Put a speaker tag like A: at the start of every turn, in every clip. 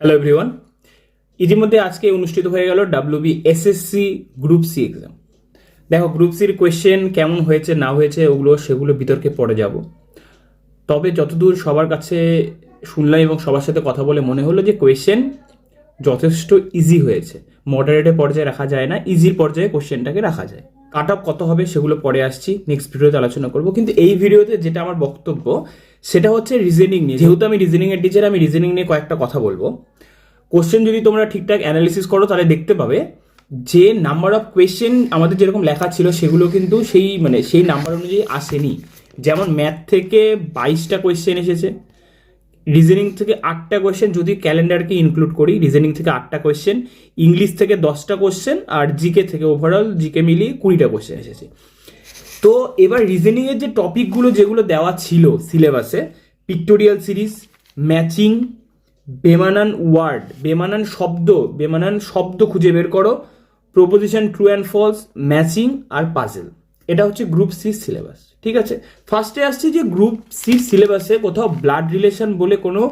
A: Hello everyone, ইতিমধ্যে আজকে অনুষ্ঠিত হয়ে গেল WBSSC গ্রুপ সি এক্সাম। দেখো, গ্রুপ সির কোয়েশ্চেন কেমন হয়েছে না হয়েছে সেগুলো বিতর্কে পড়ে যাব। তবে যতদূর সবার কাছে শুনলাম এবং সবার সাথে কথা বলে মনে হলো যে কোয়েশ্চেন যথেষ্ট ইজি হয়েছে। মডারেটের পর্যায়ে রাখা যায় না, ইজির পর্যায়ে কোয়েশ্চেনটাকে রাখা যায়। কাট অফ কত হবে সেগুলো পরে আসছি, নেক্সট ভিডিওতে আলোচনা করব। কিন্তু এই ভিডিওতে যেটা আমার বক্তব্য সেটা হচ্ছে রিজনিং নিয়ে। যেহেতু আমি রিজনিংয়ের টিচার, আমি রিজনিং নিয়ে কয়েকটা কথা বলবো। কোশ্চেন যদি তোমরা ঠিকঠাক অ্যানালিসিস করো তাহলে দেখতে পাবে যে নাম্বার অফ কোয়েশ্চেন আমাদের যেরকম লেখা ছিল সেগুলো কিন্তু সেই নাম্বার অনুযায়ী আসেনি। যেমন ম্যাথ থেকে 22টা কোয়েশ্চেন এসেছে, রিজনিং থেকে 8টা কোয়েশ্চেন যদি ক্যালেন্ডারকে ইনক্লুড করি, রিজনিং থেকে 8টা কোয়েশ্চেন, ইংলিশ থেকে 10টা কোয়েশ্চেন, আর জিকে থেকে ওভারঅল জিকে মিলিয়ে 20টা কোয়েশ্চেন এসেছে। তো এবার রিজনিংয়ের যে টপিকগুলো যেগুলো দেওয়া ছিল সিলেবাসে, পিক্টোরিয়াল সিরিজ, ম্যাচিং, বেমানান ওয়ার্ড, বেমানান শব্দ খুঁজে বের করো, proposition true and false, matching আর পাজেল, এটা হচ্ছে গ্রুপ সি সিলেবাস। ঠিক আছে, ফার্স্টে আসছি যে গ্রুপ সি সিলেবাসে কোথাও ব্লাড রিলেশন বলে কোনো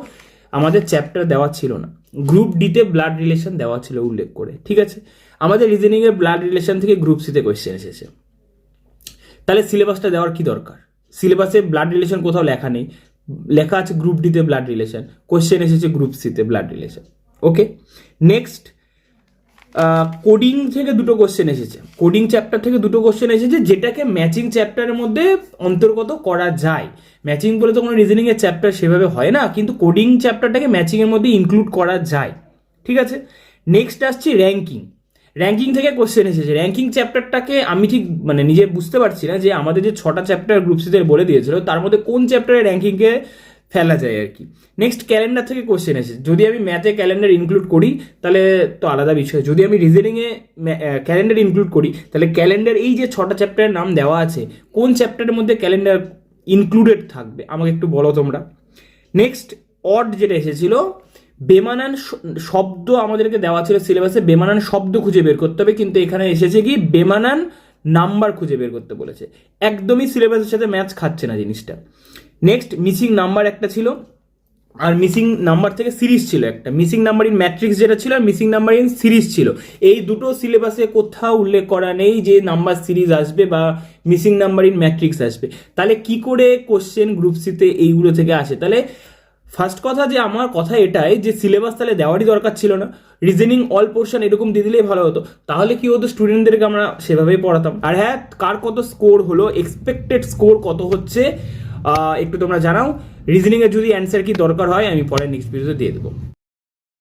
A: আমাদের চ্যাপ্টার দেওয়া ছিল না। গ্রুপ ডিতে ব্লাড রিলেশন দেওয়া ছিল উল্লেখ করে। ঠিক আছে, আমাদের রিজনিংয়ের ব্লাড রিলেশন থেকে গ্রুপ সিতে কোয়েশ্চেন এসেছে। তাহলে সিলেবাসটা দেওয়ার কি দরকার? সিলেবাসে ব্লাড রিলেশন কোথাও লেখা নেই, লেখা আছে গ্রুপ ডিতে ব্লাড রিলেশন, কোশ্চেন এসেছে গ্রুপ সিতে ব্লাড রিলেশন। ওকে, নেক্সট কোডিং থেকে দুটো কোশ্চেন এসেছে, কোডিং চ্যাপ্টার থেকে দুটো কোশ্চেন এসেছে, যেটাকে ম্যাচিং চ্যাপ্টারের মধ্যে অন্তর্গত করা যায়। ম্যাচিং বলে তো কোনো রিজনিংয়ের চ্যাপ্টার সেভাবে হয় না, কিন্তু কোডিং চ্যাপ্টারটাকে ম্যাচিংয়ের মধ্যে ইনক্লুড করা যায়। ঠিক আছে, নেক্সট আসছি র্যাঙ্কিং থেকে কোশ্চেন এসেছে। র্যাঙ্কিং চ্যাপ্টারটাকে আমি ঠিক নিজে বুঝতে পারছি না যে আমাদের যে 6টা চ্যাপ্টার গ্রুপ সিতে বলে দিয়েছিল তার মধ্যে কোন চ্যাপ্টারে র্যাঙ্কিংকে ফেলা যায় আর কি। নেক্সট ক্যালেন্ডার থেকে কোশ্চেন এসেছে। যদি আমি ম্যাথে ক্যালেন্ডার ইনক্লুড করি তাহলে তো আলাদা বিষয়, যদি আমি রিজনিংয়ে ক্যালেন্ডার ইনক্লুড করি তাহলে ক্যালেন্ডার, এই যে 6টা চ্যাপ্টারের নাম দেওয়া আছে, কোন চ্যাপ্টারের মধ্যে ক্যালেন্ডার ইনক্লুডেড থাকবে আমাকে একটু বলো তোমরা। নেক্সট অড যেটা এসেছিল, বেমানান শব্দ আমাদেরকে দেওয়া ছিল সিলেবাসে, বেমানান শব্দ খুঁজে বের করতে হবে, কিন্তু এখানে এসেছে কি বেমানান নাম্বার খুঁজে বের করতে বলেছে। একদমই সিলেবাসের সাথে ম্যাচ খাচ্ছে না জিনিসটা। নেক্সট মিসিং নাম্বার একটা ছিল, আর মিসিং নাম্বার থেকে সিরিজ ছিল একটা, মিসিং নাম্বার ইন ম্যাট্রিক্স যেটা ছিল আর মিসিং নাম্বার ইন সিরিজ ছিল। এই দুটো সিলেবাসে কোথাও উল্লেখ করা নেই যে নাম্বার সিরিজ আসবে বা মিসিং নাম্বার ইন ম্যাট্রিক্স আসবে। তাহলে কি করে কোশ্চেন গ্রুপ সিতে এইগুলো থেকে আসে? তাহলে ফার্স্ট কথা যে আমার কথা এটাই যে সিলেবাস তাহলে দেওয়ারই দরকার ছিল না, রিজনিং অল পোর্শন এরকম দিয়ে দিলেই ভালো হতো। তাহলে কি হতো, স্টুডেন্টদেরকে আমরা সেভাবেই পড়াতাম। আর হ্যাঁ, কার কত স্কোর হলো, এক্সপেক্টেড স্কোর কত হচ্ছে একটু তোমরা জানাও। রিজনিংয়ের যদি অ্যান্সার কি দরকার হয় আমি পরে নেক্সট ভিডিওতে দিয়ে দেবো।